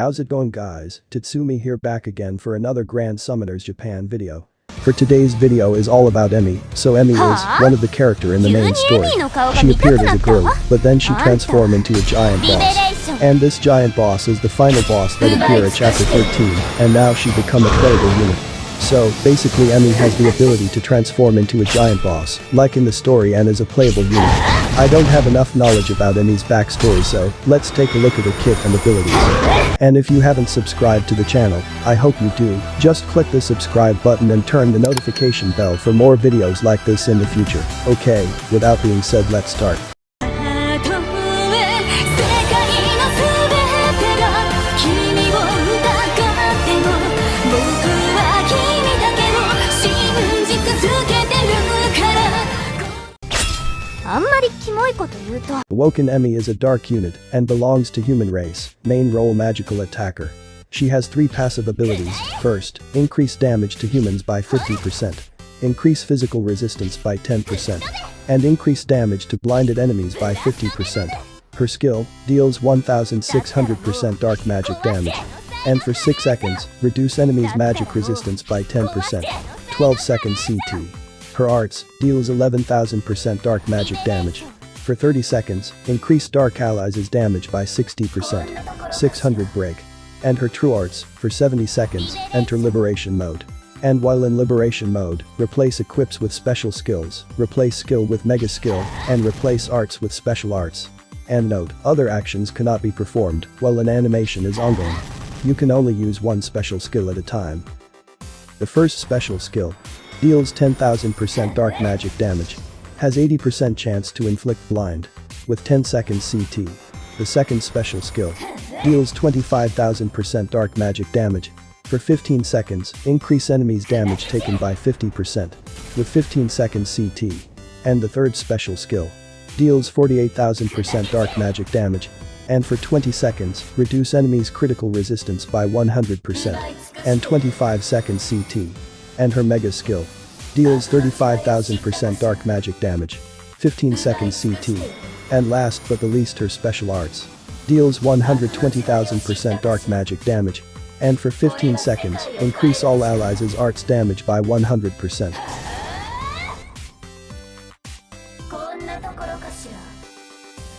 How's it going guys, Tatsumi here back again for another Grand Summoners Japan video. For today's video is all about Emmy, so Emmy is one of the character in the main story. She appeared as a girl, but then she transformed into a giant boss. And this giant boss is the final boss that appear at chapter 13, and now she become a playable unit. So, basically Emmy has the ability to transform into a giant boss, like in the story, and is a playable unit. I don't have enough knowledge about Emmy's backstory, so let's take a look at her kit and abilities. And if you haven't subscribed to the channel, I hope you do. Just click the subscribe button and turn the notification bell for more videos like this in the future. Okay, without being said, let's start. Awoken Emmy is a dark unit and belongs to human race, main role magical attacker. She has 3 passive abilities. First, increase damage to humans by 50%, increase physical resistance by 10%, and increase damage to blinded enemies by 50%. Her skill deals 1600% dark magic damage, and for 6 seconds, reduce enemies' magic resistance by 10%, 12 seconds CT. Her arts deals 11,000% dark magic damage. For 30 seconds, increase dark allies' damage by 60%, 600 break. And her true arts, for 70 seconds, enter liberation mode. And while in liberation mode, replace equips with special skills, replace skill with mega skill, and replace arts with special arts. And note, other actions cannot be performed while an animation is ongoing. You can only use one special skill at a time. The first special skill deals 10,000% dark magic damage, has 80% chance to inflict blind, with 10 seconds CT. The second special skill deals 25,000% dark magic damage. For 15 seconds, increase enemies' damage taken by 50%, with 15 seconds CT. And the third special skill deals 48,000% dark magic damage, and for 20 seconds, reduce enemies' critical resistance by 100%, and 25 seconds CT. And her mega skill deals 35,000% dark magic damage, 15 seconds CT. And last but the least, her special arts deals 120,000% dark magic damage, and for 15 seconds, increase all allies' arts damage by 100%.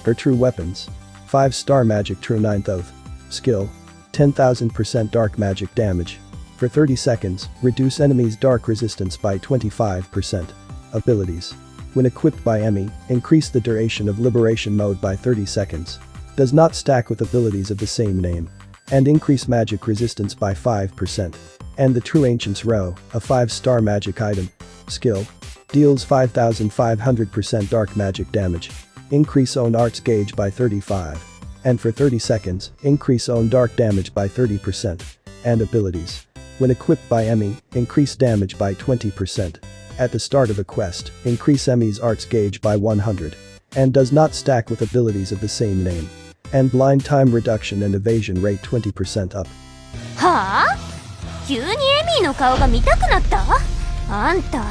Her true weapons: 5-star magic true 9th oath. Skill: 10,000% dark magic damage. For 30 seconds, reduce enemies' dark resistance by 25%. Abilities: when equipped by Emmy, increase the duration of liberation mode by 30 seconds. Does not stack with abilities of the same name. And increase magic resistance by 5%. And the True Ancient's Row, a 5-star magic item. Skill: deals 5,500% dark magic damage. Increase own arts gauge by 35. And for 30 seconds, increase own dark damage by 30%. And abilities: when equipped by Emmy, increase damage by 20%. At the start of a quest, increase Emmy's arts gauge by 100. And does not stack with abilities of the same name. And blind time reduction and evasion rate 20% up. はぁ？急にエミーの顔が見たくなった？あんた、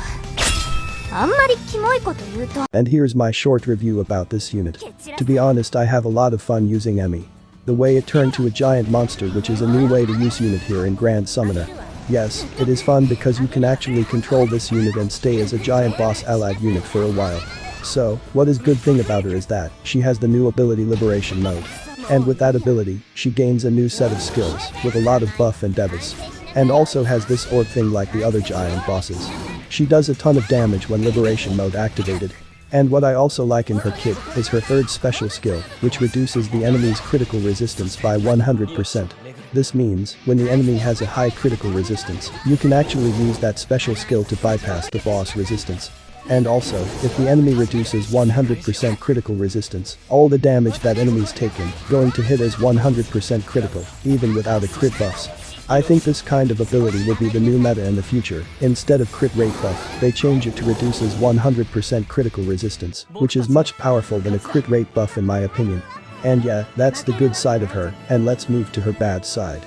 あんまりキモいこと言うと。And here's my short review about this unit. To be honest, I have a lot of fun using Emmy. The way it turned to a giant monster, which is a new way to use unit here in Grand Summoner. Yes, it is fun because you can actually control this unit and stay as a giant boss allied unit for a while. So, what is good thing about her is that she has the new ability liberation mode. And with that ability, she gains a new set of skills with a lot of buff and debuffs. And also has this orb thing like the other giant bosses. She does a ton of damage when liberation mode activated. And what I also like in her kit is her third special skill, which reduces the enemy's critical resistance by 100%. This means, when the enemy has a high critical resistance, you can actually use that special skill to bypass the boss resistance. And also, if the enemy reduces 100% critical resistance, all the damage that enemy's taken going to hit as 100% critical, even without a crit buffs. I think this kind of ability will be the new meta in the future. Instead of crit rate buff, they change it to reduces 100% critical resistance, which is much powerful than a crit rate buff in my opinion. And yeah, that's the good side of her, and let's move to her bad side.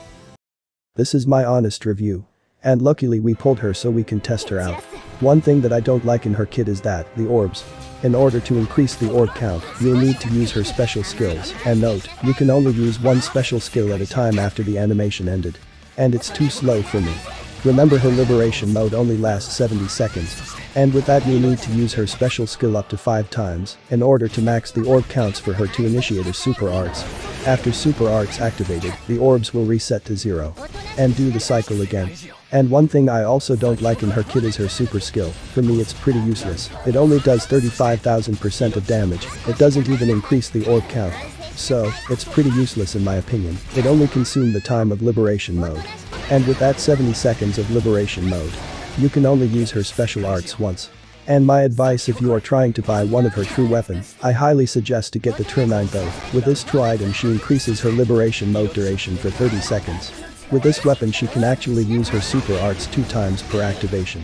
This is my honest review. And luckily we pulled her so we can test her out. One thing that I don't like in her kit is that, the orbs. In order to increase the orb count, you'll need to use her special skills, and note, you can only use one special skill at a time after the animation ended. And it's too slow for me. Remember, her liberation mode only lasts 70 seconds. And with that, you need to use her special skill up to 5 times, in order to max the orb counts for her to initiate her super arts. After super arts activated, the orbs will reset to 0. And do the cycle again. And one thing I also don't like in her kit is her super skill. For me, it's pretty useless. It only does 35,000% of damage. It doesn't even increase the orb count. So, it's pretty useless in my opinion. It only consumed the time of liberation mode. And with that 70 seconds of liberation mode, you can only use her special arts once. And my advice, if you are trying to buy one of her true weapon, I highly suggest to get the True 9th Oath. With this true item, she increases her liberation mode duration for 30 seconds. With this weapon, she can actually use her super arts 2 times per activation.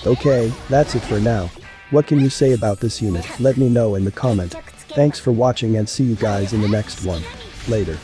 Okay, that's it for now. What can you say about this unit? Let me know in the comment. Thanks for watching and see you guys in the next one. Later.